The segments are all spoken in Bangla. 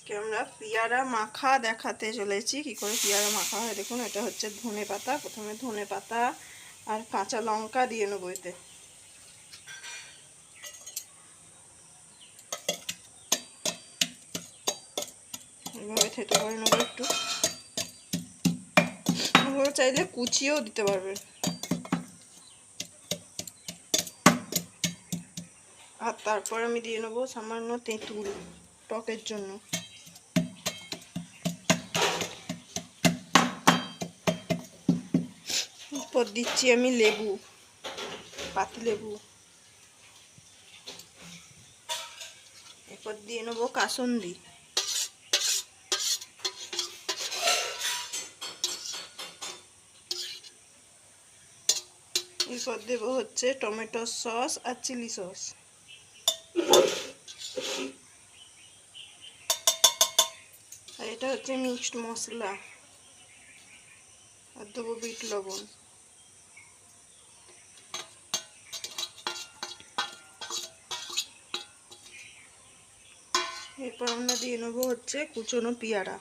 আজকে আমরা পেয়ারা মাখা দেখাতে চলেছি কি করে পেয়ারা মাখা হয়। দেখুন, এটা হচ্ছে ধনে পাতা। প্রথমে ধনে পাতা আর কাঁচা লঙ্কা দিয়ে নেবো এতে। এইভাবে থেতো করে নেবো একটু। আপনারা চাইলে কুচিও দিতে পারবেন। আর তারপর আমি দিয়ে নেবো সামান্য তেঁতুল টকের জন্য। উপর দিচ্ছি আমি লেবু, পাতিলেবু। এরপর দিয়ে নেবো কাসুন্দি। এরপর দেবো হচ্ছে টমেটো সস আর চিলি সস। আর এটা হচ্ছে মিক্সড মশলা। আর দেবো বিট লবণ। এরপর আমরা দিয়ে নেবো হচ্ছে কুচনো পেয়ারা।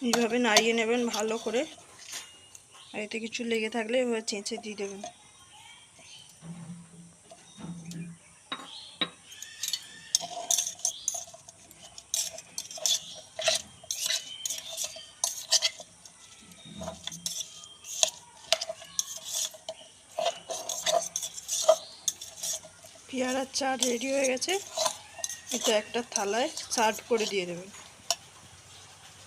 এইভাবে নাড়িয়ে নেবেন ভালো করে। আর এতে কিছু লেগে থাকলে এভাবে চেঁচে দিয়ে দেবেন। পেয়ারার চাট রেডি হয়ে গেছে। এটা একটা থালায় সার্ভ করে দিয়ে দেবেন।